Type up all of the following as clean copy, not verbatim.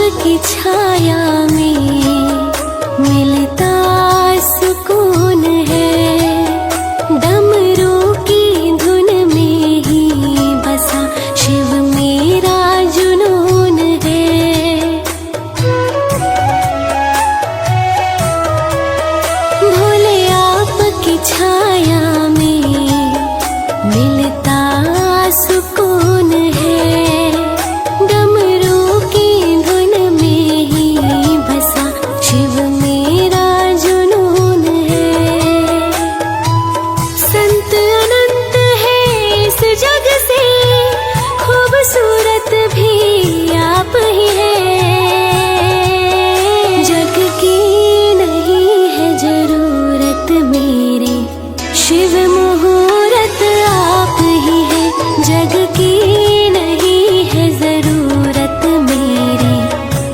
आपकी छाया में मिलता सुकून है। डमरू की धुन में ही बसा शिव मेरा जुनून है। भोले आपकी छाया में मिलता सुकून है। डमरू की धुन में ही बसा शिव मेरा जुनून है। संत अनंत है इस जग से, खूबसूरत भी आप ही है। जग की नहीं है जरूरत मेरे, शिव मुहूर्त आप ही है। जग की नहीं है जरूरत मेरे,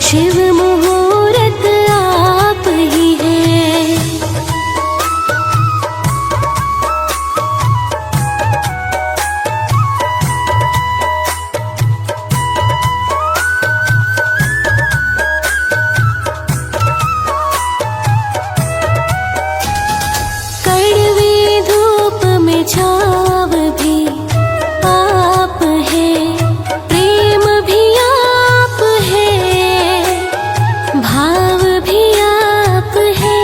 शिव मुहूर्त आप ही है। कड़वी धूप में छाव भी आप है, प्रेम भी आप है, भाव भी आप है।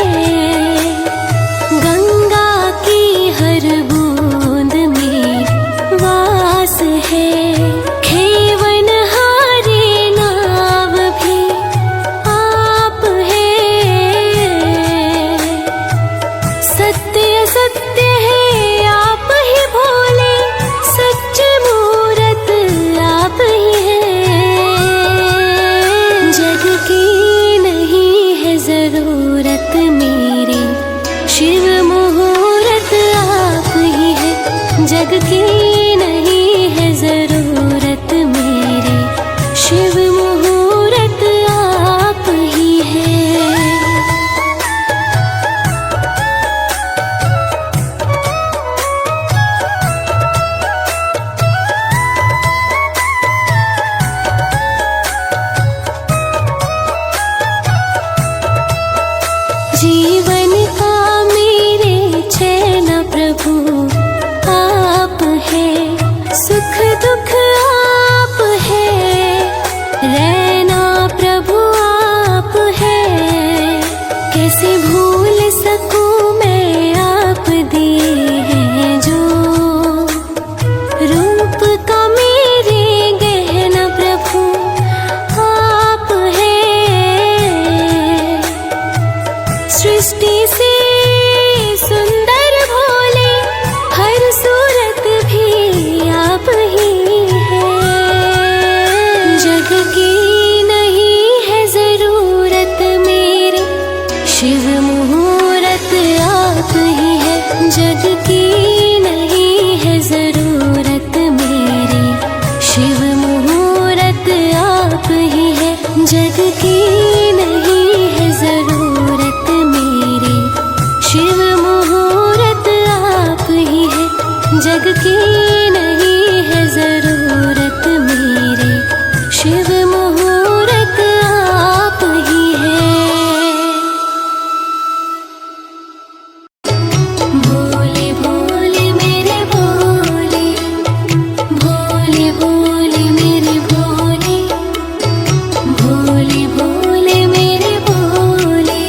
गंगा की हर बूंद में वास है, खेवन हारे नाव भी आप है। सत्य सत्य है आप ही भोले, सच्चे मूरत आप ही है। जग की नहीं है जरूरत मेरी, शिव मुहूर्त आप ही है। जग की नहीं है जरूरत मेरी, शिव मुहूर्त आप ही है। जीवन का मेरे चैन प्रभु आप है, सुख दुख आप है, रहना प्रभु आप है। कैसे भूल सकूं मैं आप दिए हैं जो, रूप का मेरे गहना प्रभु आप है। सृष्टि से सुंदर भोले, हर सूरत भी आप ही है। जग की नहीं है जरूरत मेरी, शिव मुहूर्त आप ही है। जग की नहीं है जरूरत मेरी, शिव मुहूर्त आप ही है। जग की नहीं है जरूरत मेरी, शिव मुहूर्त आप ही है। जग की नहीं है जरूरत मेरी, शिव मुहूर्त आप ही है। भोले भोले मेरे भोले, भोले भोले मेरे भोले, भोले भोले मेरे भोले।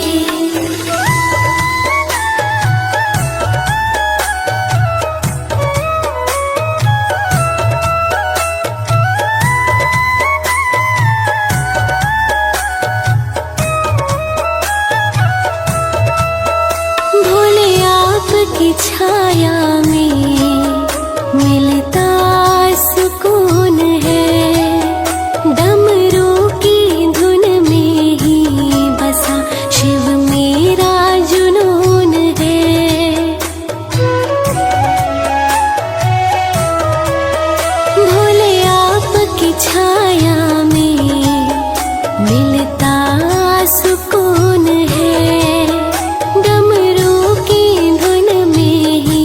भोले आपकी छाया में मिलता सुकून है। डमरू की धुन में ही बसा शिव मेरा जुनून है। भोले आपकी छाया में मिलता सुकून है। डमरू की धुन में ही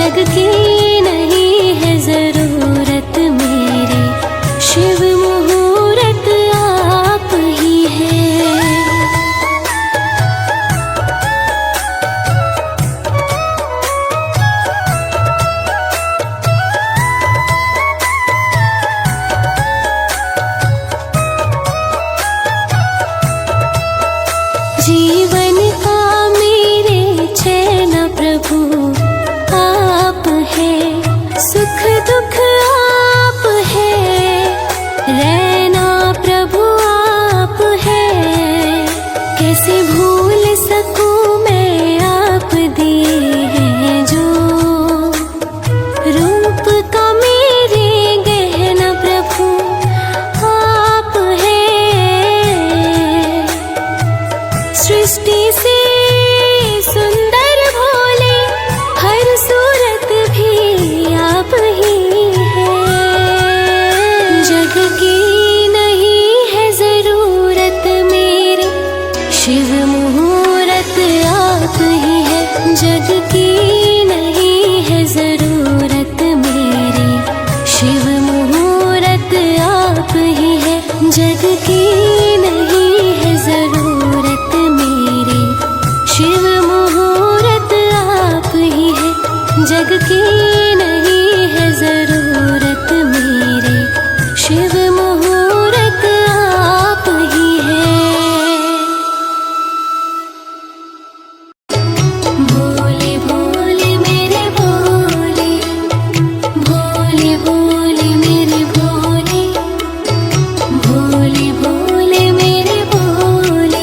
जग की नहीं है जरूरत मेरे, शिव मुहूर्त आप ही है। जीवन का मेरे चैन प्रभु आप है, सुख दुख आप है, रहना प्रभु आप है। कैसे भूल सकूं मैं आप दिए हैं जो, रूप का मेरे गहना प्रभु आप है। सृष्टि से सुंदर भोले, हर सूरत भी आप ही है। जग की नहीं है जरूरत मेरी, शिव मुहूर्त आप ही है। जग की नहीं है जरूरत मेरी, शिव मुहूर्त आप ही है। जग की नहीं है जरूरत मेरी, शिव मुहूर्त आप ही है। जग की नहीं है जरूरत मेरी, शिव मुहूर्त आप ही है। भोले भोले मेरे भोले, भोले भोले मेरे भोले, भोले भोले मेरे भोले।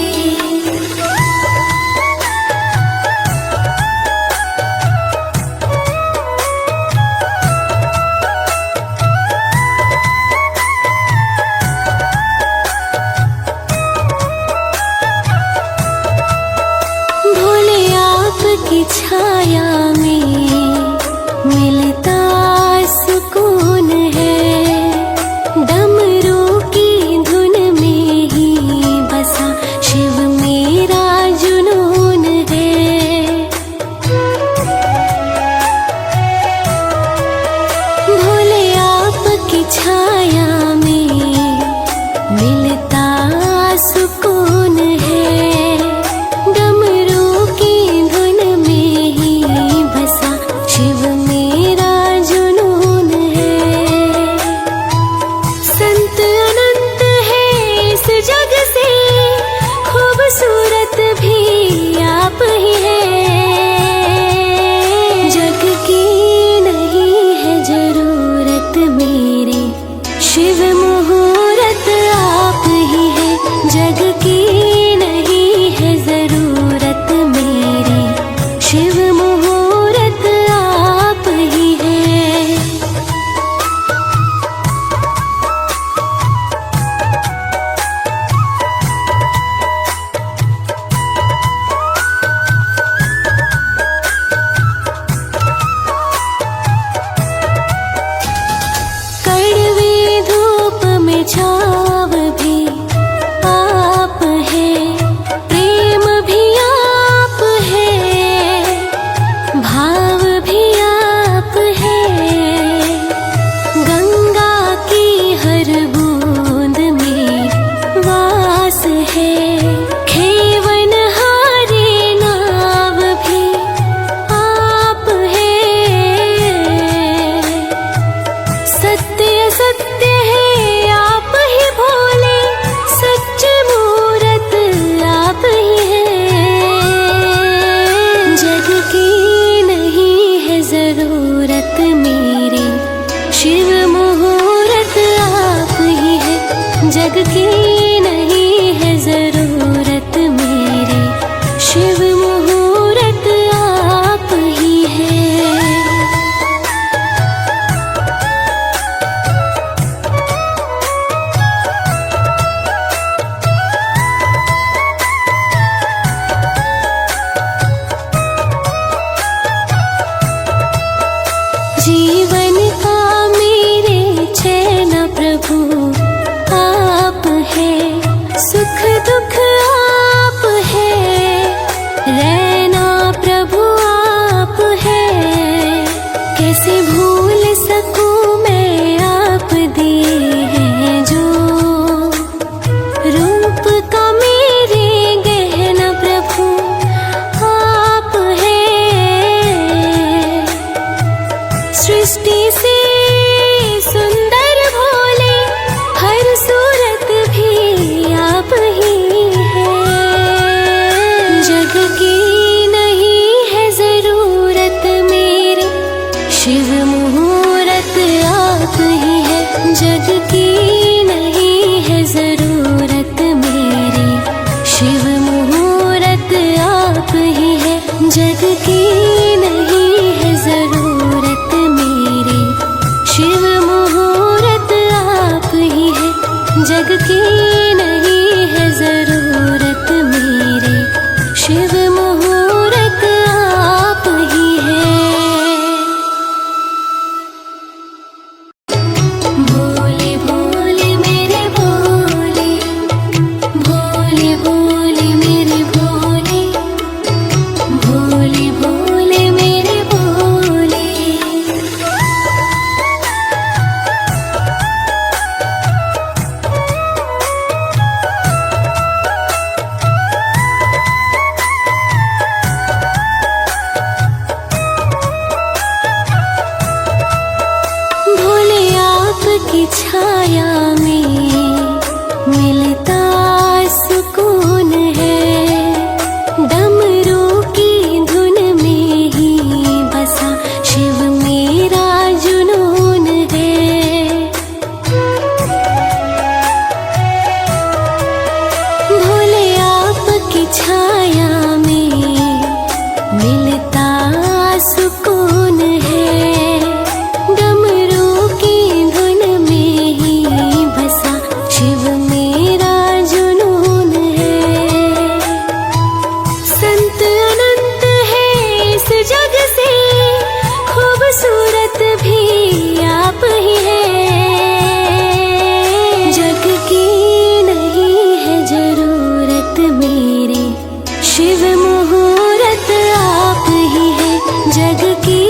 भोले आपकी छाया में मिलता सुकून है, डमरू की धुन में ही बसा शिव मेरा जुनून है। भोले आपकी छाया में मिलता सुकून है, डमरू की धुन में ही बसा शिव मेरा जुनून है। संत अनंत है इस जग से, खूबसूरत भी आप ही है। जग की नहीं है जरूरत मेरे, शिव मुहूर्त आप ही है। जग की नहीं है जरूरत मेरे, शिव मुहूर्त आप ही है। कड़वी धूप में छाव भी आप है, प्रेम भी आप है, भाव भी आप है। गंगा की हर बूंद में वास है, खेवन हारे नाव भी आप है। सत्य सत्य है आप ही भोले, सच्चे मूरत आप ही है। जग की नहीं है जरूरत मेरी, शिव मुहूर्त आप ही है। जग की नहीं है जरूरत मेरी, शिव मुहूर्त आप ही है। जीवन का मेरे चैन प्रभु आप है, सुख दुख आप है, रहना प्रभु आप है। सृष्टि से सुंदर भोले, हर सूरत भी आप ही है। जग की नहीं है जरूरत मेरे, शिव मुहूर्त आप ही है। जग की नहीं है जरूरत मेरे, शिव मुहूर्त आप ही है। जग की नहीं है जरूरत मेरे, शिव मुहूर्त आप ही है। जग की नहीं है जरूरत मेरे, शिव मुहूर्त आप ही है। भोले भोले मेरे भोले, भोले भोले मेरे भोले, भोले भोले मेरे भोले। भोले आपकी छाया में मिलता सुकून है। डमरू की धुन में ही बसा शिव मेरा जुनून है। भोले आपकी छाया में मिलता सुकून है। डमरू की धुन में ही बसा शिव मेरा जुनून है। संत अनंत है इस जग से, खूबसूरत भी आप ही है। जग की नहीं है जरूरत मेरे, शिव मुहूर्त आप ही है। जग की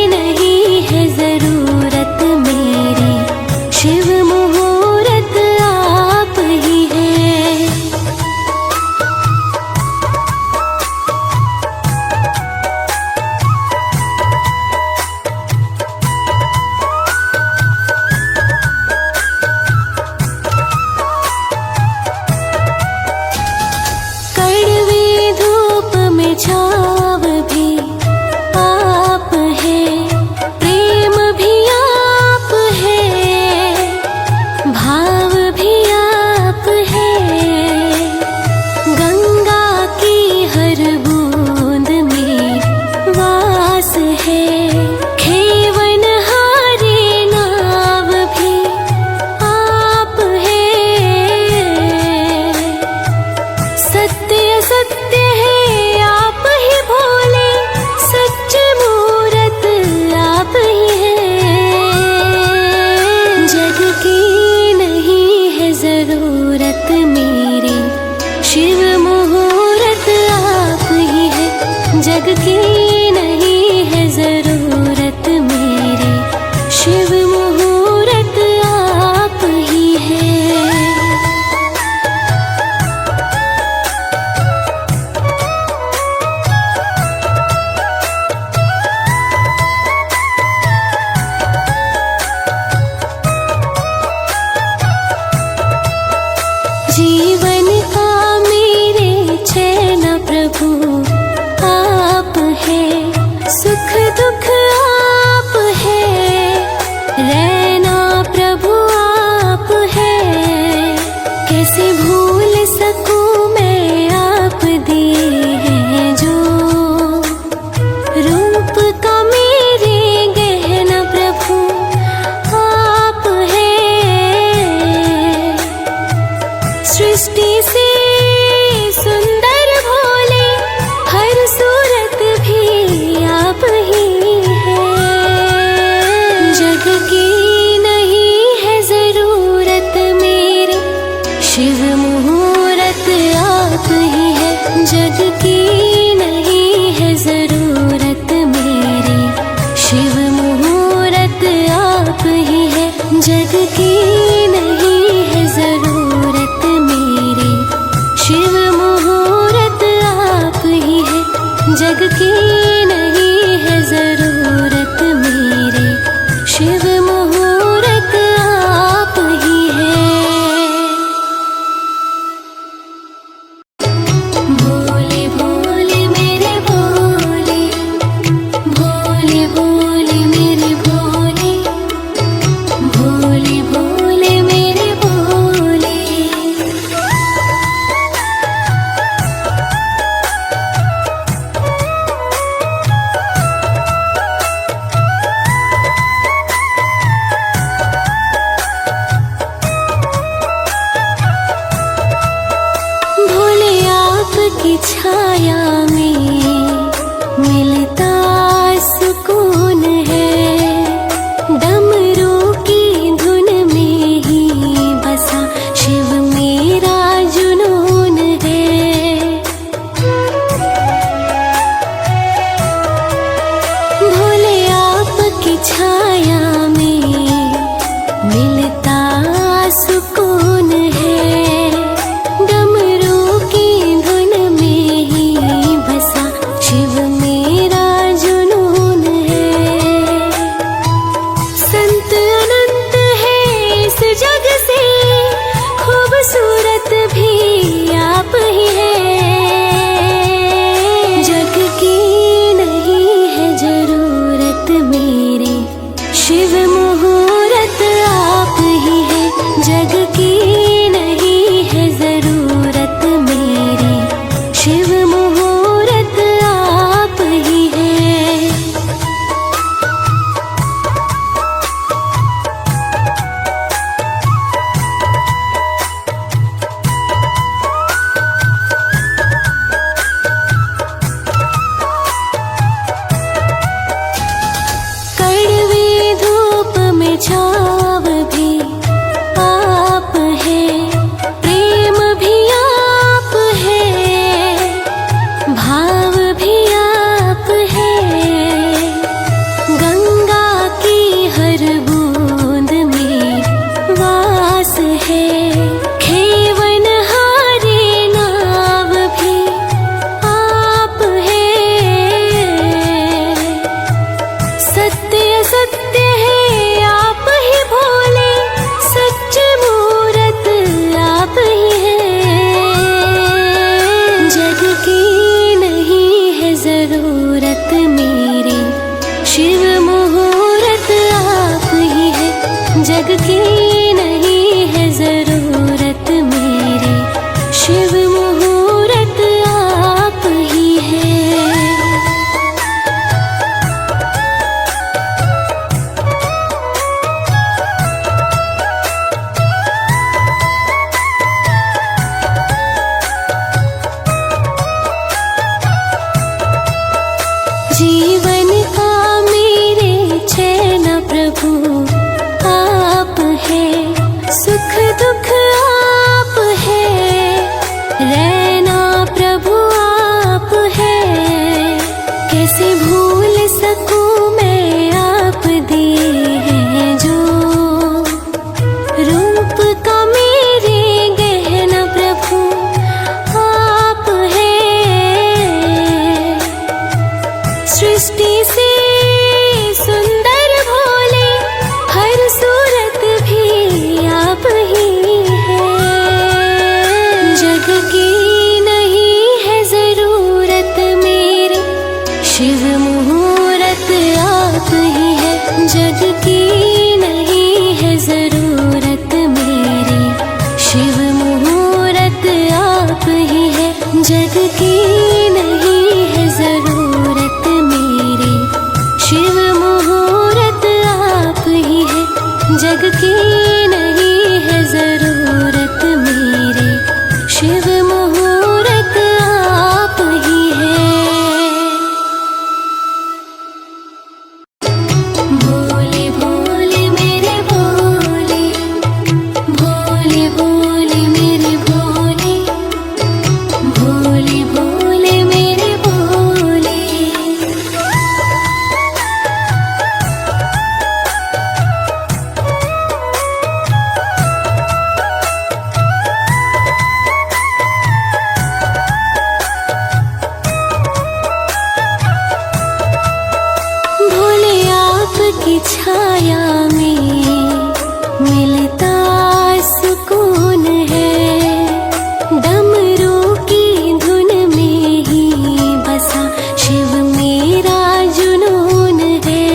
नहीं है जरूरत मेरे, शिव मुहूर्त आप ही है। कड़वे धूप में छाव भी आप है, प्रेम भी आप है, भाव भी आप है। गंगा की हर बूंद में वास है। खेवन हारे नाव भी आप है। सत्य सत्य है आप ही भोले, सच्चे मूरत आप ही है। जग की नहीं है जरूरत मेरे, शिव मुहूर्त आप ही है। जग की नहीं है जरूरत मेरे, शिव मुहूर्त आप ही है। जीवन का मेरे चैन प्रभु आप है। सुख दुख आप है, रहना प्रभु आप है। कैसे भूल सकूं मैं आप दिए हैं जो, रूप का मेरे गहना प्रभु आप है। सृष्टि से सुंदर भोले, हर सूरत भी आप ही है। जग की नहीं है जरूरत मेरे, शिव मुहूर्त आप ही है। जग की नहीं है जरूरत मेरे, शिव मुहूर्त आप ही है। जग की नहीं है जरूरत मेरे, शिव मुहूर्त आप ही है। जग की नहीं है जरूरत मेरे, असत्य है आप ही भोले, सच्चे मूरत आप ही हैं। जग की नहीं है जरूरत मेरी, शिव मुहूर्त आप ही है। जग की नहीं है जरूरत मेरी, शिव मुहूर्त आप ही है। जीवन का मेरे चैन प्रभु आप है, सुख दुख आप है, रहना प्रभु आप है। कैसे भूल सकूं मैं आप दिए हैं जो, रूप का मेरे गहना प्रभु आप है। सृष्टि से सुंदर भोले, हर सूरत भी आप ही है। जग की नहीं है जरूरत मेरी, शिव मुहूर्त आप ही है। जग की नहीं है जरूरत मेरी, शिव मुहूर्त आप ही है। जग की नहीं है जरूरत मेरी, शिव मुहूर्त आप ही है। जग की नहीं है जरूरत मेरी, शिव मुहूर्त आप ही है। भोले भोले मेरे भोले, भोले भोले मेरे भोले, भोले भोले मेरे भोले। भोले आपकी छाया में मिलता सुकून है, डमरू की धुन में ही बसा शिव मेरा जुनून है।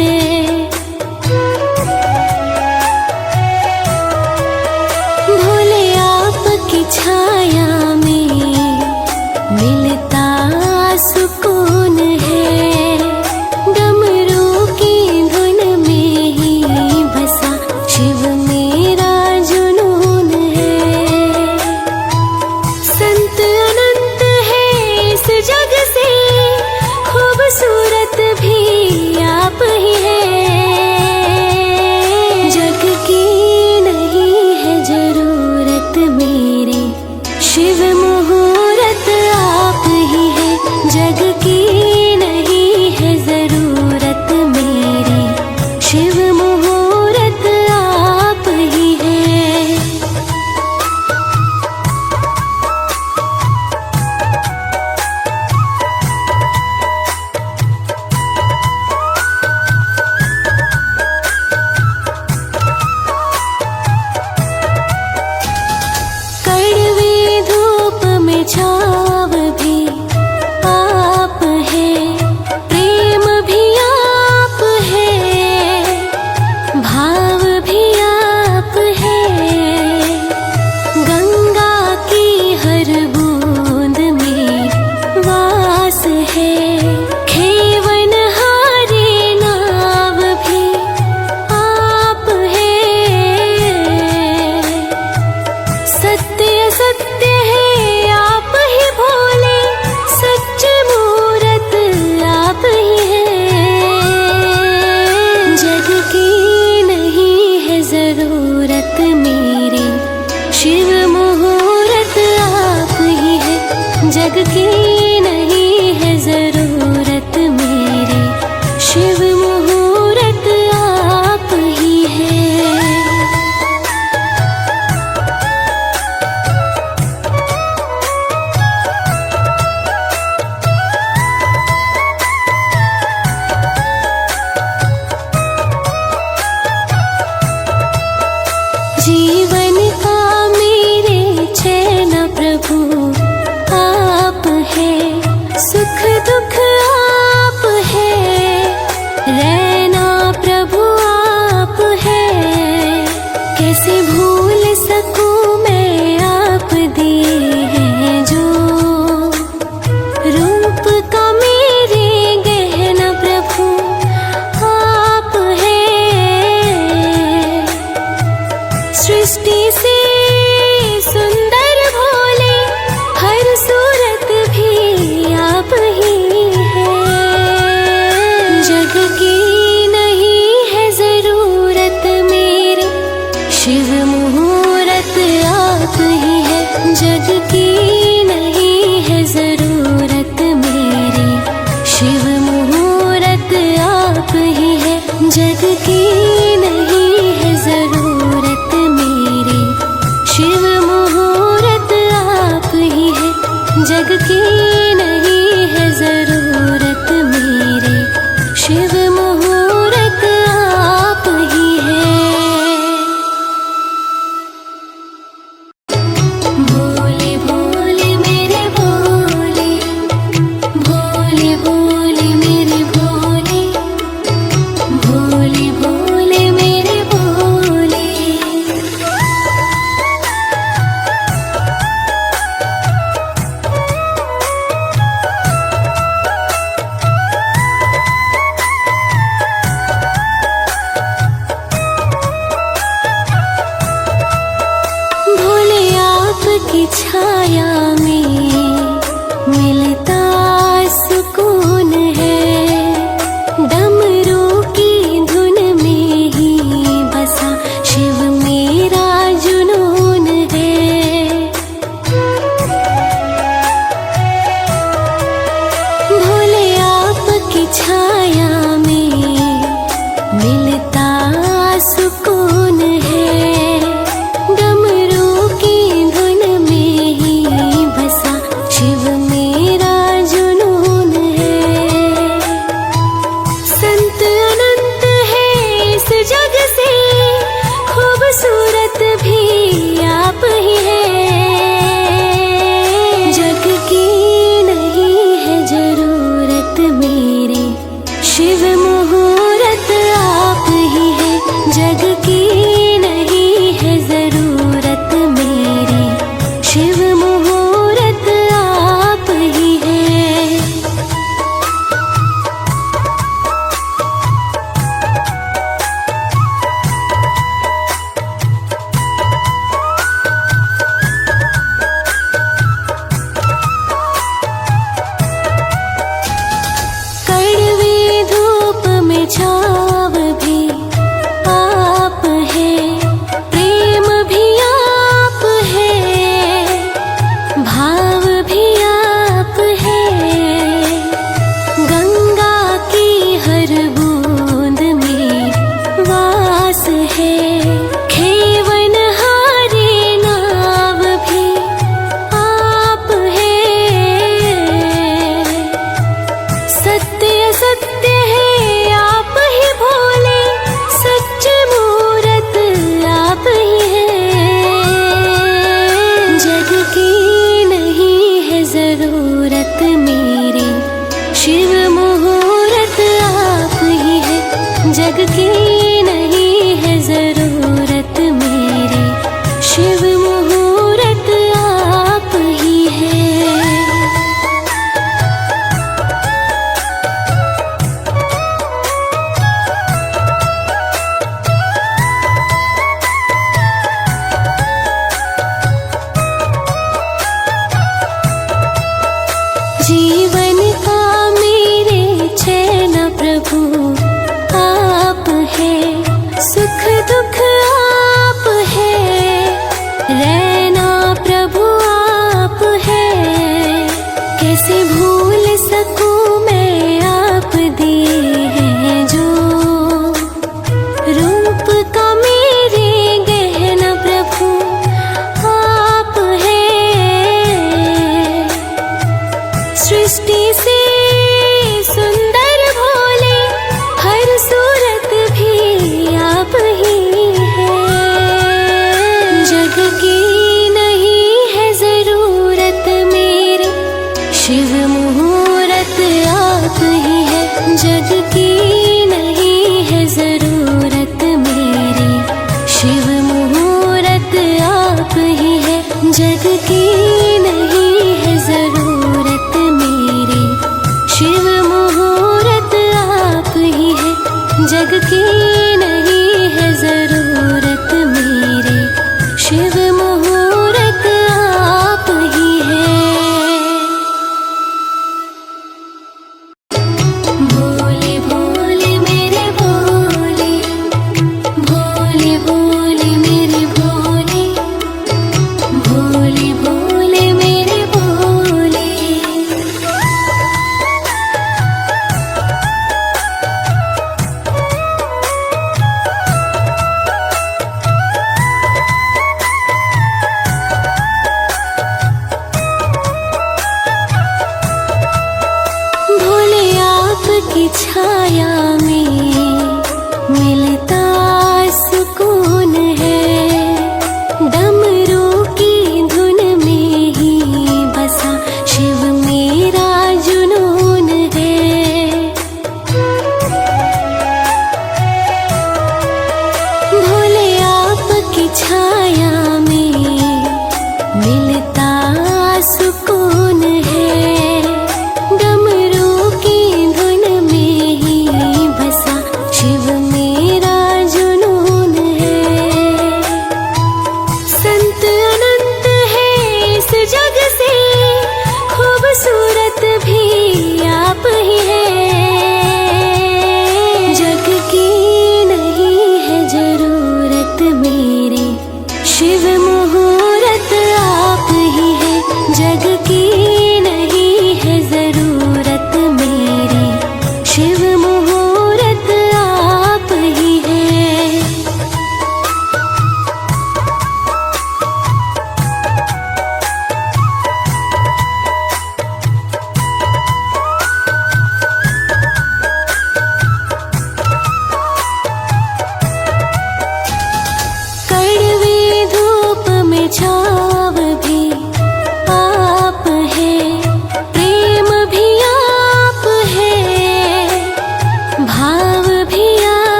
भोले आपकी छाया में मिलता सुकून है, डमरू की धुन में ही की नहीं है जरूरत मेरे, शिव मुहूर्त आप ही है। जग की नहीं है जरूरत मेरे, शिव मुहूर्त आप ही है। भोले भोले मेरे भोले, भोले भोले मेरे भोले, भोले भोले मेरे भोले। भोले आपकी छाया में मिलता सुकून है, डमरू की धुन में ही बसा शिव मेरा जुनून है। भोले आपकी छाया में मिलता सुकून है, डमरू की धुन में ही बसा शिव मेरा जुनून है। संत अनंत है इस जग से, खूबसूरत भी आप ही है। जग की नहीं है जरूरत मेरे, शिव मुहूर्त आप ही है। जग की नहीं है जरूरत मेरे, शिव मुहूर्त आप ही है। कड़वी धूप में छाव भी आप है, प्रेम भी आप है, भाव भी आप है। गंगा की हर बूंद में वास है, खेवन हारे नाव भी आप है। सत्य सत्य है आप ही भोले, सच्चे मूरत आप ही है। जग की नहीं है जरूरत मेरे, शिव मुहूर्त आप ही है। जग की नहीं है जरूरत मेरे, शिव मुहूर्त आप ही है। जीवन का मेरे चैन प्रभु आप है, सुख दुख आप है, रहना प्रभु आप है। कैसे भूल सकूं मैं आप दिए हैं जो, रूप का मेरे गहना प्रभु आप है। सृष्टि से सुंदर भोले, हर सूरत भी आप ही है। जग की नहीं है जरूरत मेरे, शिव मुहूर्त आप ही है। जग की नहीं है जरूरत मेरे, शिव मुहूर्त आप ही है। जग की नहीं है जरूरत मेरे, शिव मुहूर्त आप ही है। जग की नहीं है जरूरत मेरे, शिव मुहूर्त आप ही है। भोले भोले मेरे भोले, भोले भोले मेरे भोले, भोले भोले मेरे भोले।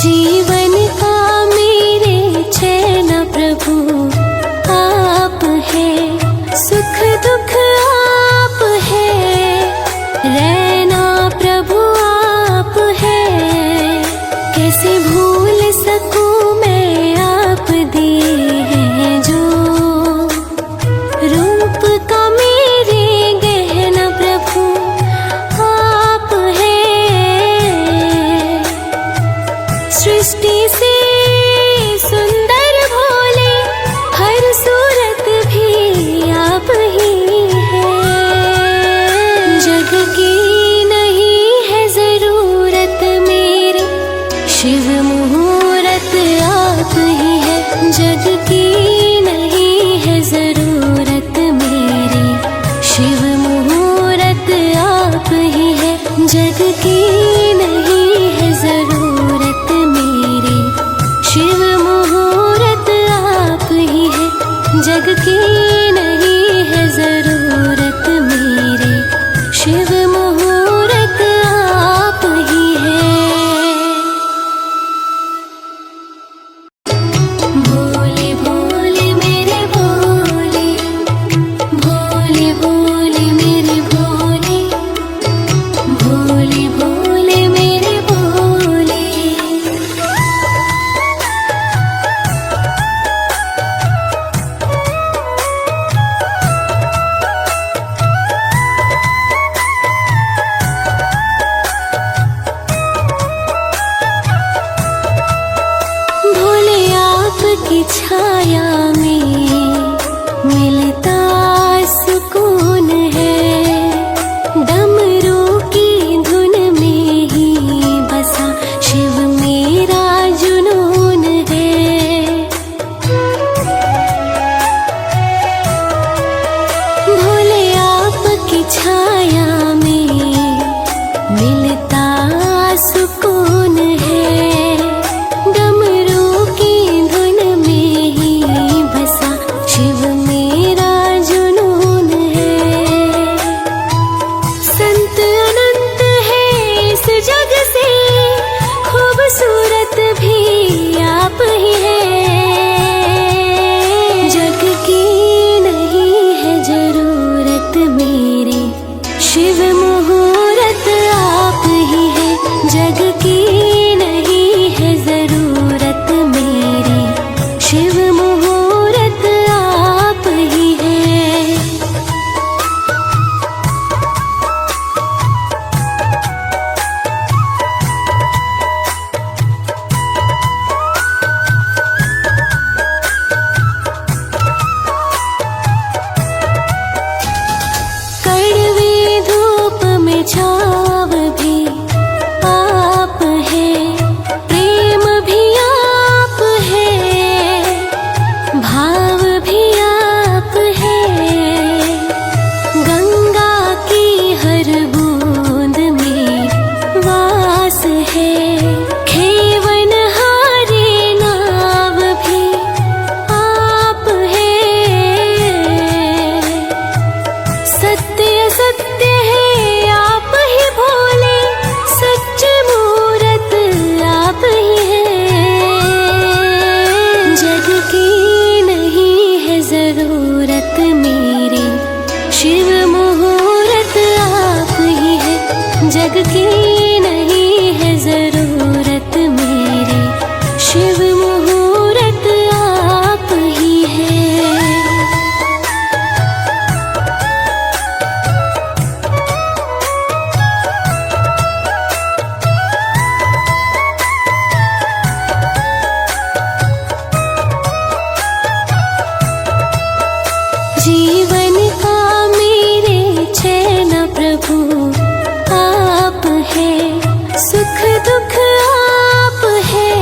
जीवन का मेरे चैन प्रभु आप है, सुख दुख आप है, रहना प्रभु आप है। कैसे भूल सकूं मैं आप दिए हैं जो, रूप का मेरे गहना प्रभु आप है। सृष्टि से सुंदर भोले, हर सूरत भी आप ही है। जग की नहीं है जरूरत मेरे, शिव मुहूर्त आप ही है। जग की नहीं है जरूरत मेरे, शिव मुहूर्त आप ही है। जग की नहीं है जरूरत मेरे, शिव मुहूर्त आप ही है। जग की नहीं है जरूरत मेरे, शिव मुहूर्त आप ही है। भोले भोले मेरे भोले, भोले भोले मेरे भोले, भोले भोले मेरे भोले। भोले आपकी छाया में मिलता सुकून है, डमरू की धुन में ही बसा शिव मेरा जुनून है। भोले आपकी छाया में मिलता सुकून है, डमरू की धुन में ही बसा शिव मेरा जुनून है। संत अनंत है इस जग से, खूबसूरत भी आप ही है। जग की नहीं है जरूरत मेरे, शिव मुहूर्त आप ही है। जग की नहीं है जरूरत मेरे, शिव मुहूर्त आप ही है। कड़वे धूप में छाव भी आप है, प्रेम भी आप है, भाव भी आप है। गंगा की हर बूंद में वास है, खेवन हारे नाव भी आप है। सत्य सत्य है आप ही भोले, सच्चे मूरत आप ही है। जग की नहीं है जरूरत मेरे, शिव मुहूर्त आप ही है। जग की नहीं है जरूरत मेरे, शिव मुहूर्त आप ही है। जीवन का मेरे चैन प्रभु आप है, सुख दुख आप है,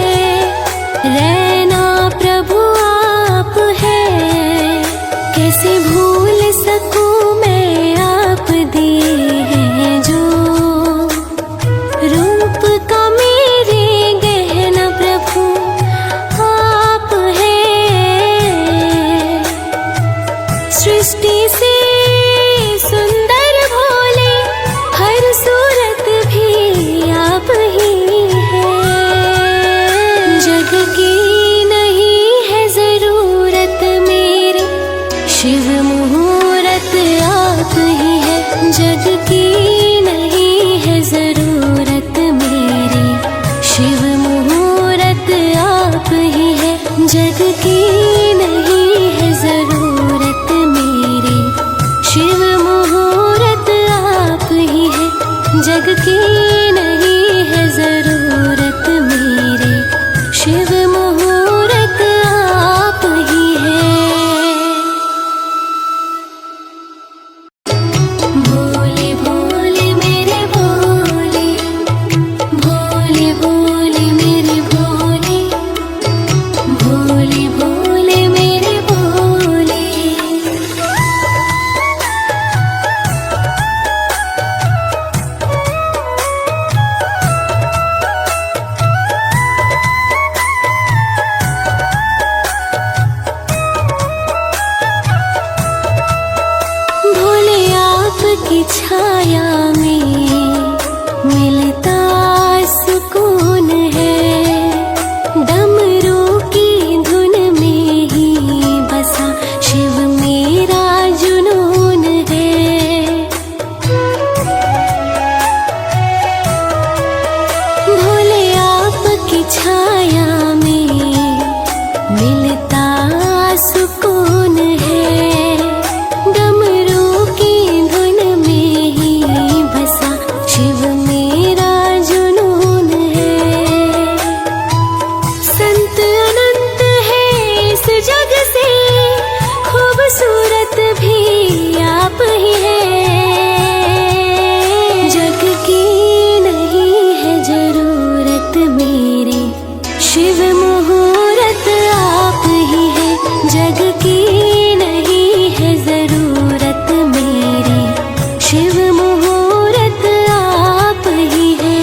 ही है। जग की नहीं है जरूरत मेरे शिव मुहूर्त आप ही है। जग की नहीं है जरूरत मेरे शिव मुहूर्त आप ही है।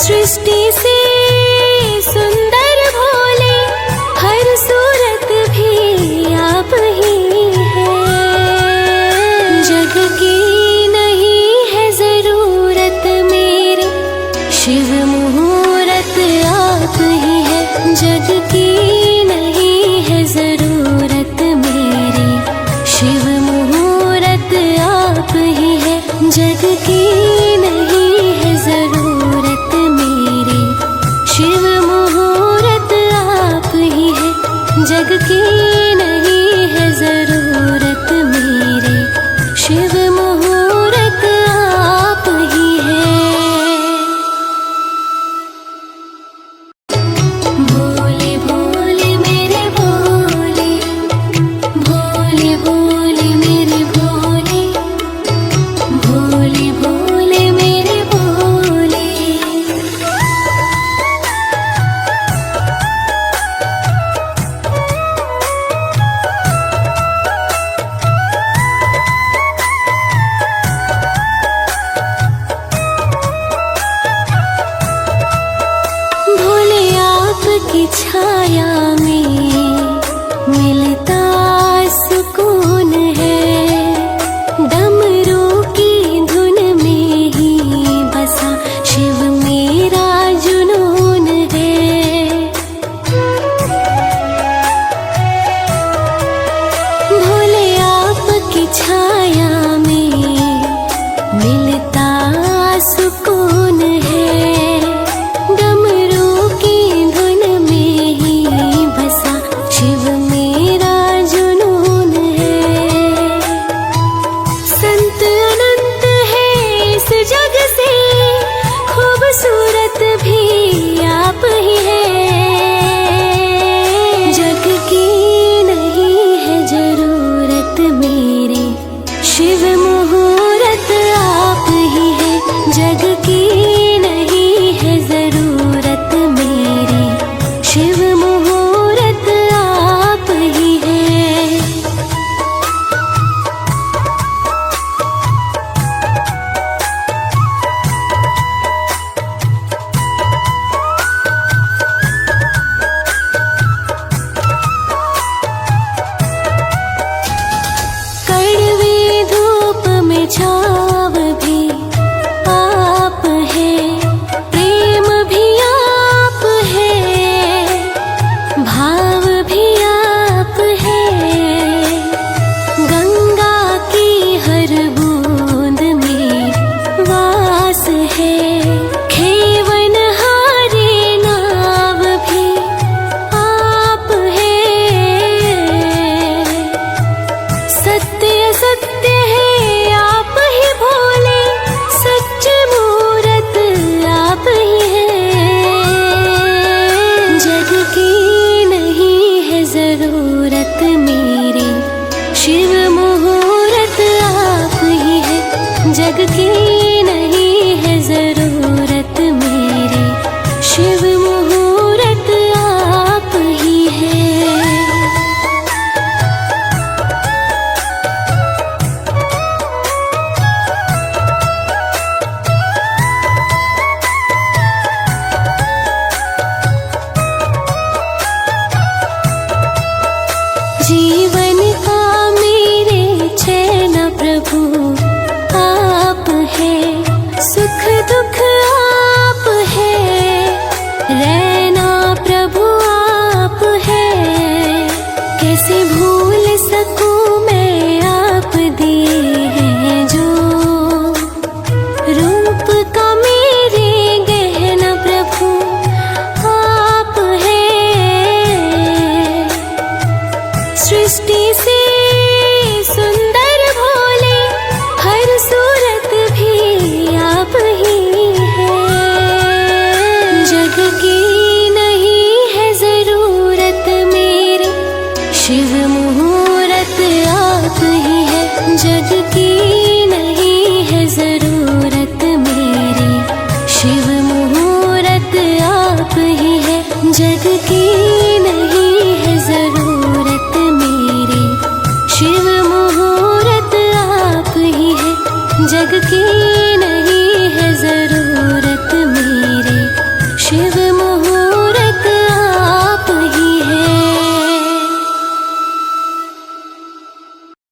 सृष्टि से सुंदर भोले, हर सूरत भी आप ही है। जग की नहीं है जरूरत मेरी, शिव मुहूर्त आप ही है। जग की नहीं है जरूरत मेरी, शिव मुहूर्त आप ही है। जग की नहीं है जरूरत मेरी, शिव मुहूर्त आप ही है। जग की नहीं है जरूरत मेरी, शिव मुहूर्त आप ही है। भोले भोले मेरे भोले, भोले भोले मेरे भोले, भोले भोले मेरे भोले। भोले आपकी छाया में मिलता सुकून है। डमरू की धुन में ही बसा शिव मेरा जुनून है। भोले आपकी छाया में मिलता सुकून है। डमरू की धुन में ही बसा शिव मेरा जुनून है। संत अनंत है इस जग से, खूबसूरत भी आप ही है। जग की नहीं है जरूरत मेरी, शिव मुहूर्त आप ही है। जग की नहीं है जरूरत मेरी, शिव मुहूर्त आप ही है। कड़वी धूप में छाव भी आप है, प्रेम भी आप है, भाव भी आप है। गंगा की हर बूंद में वास है,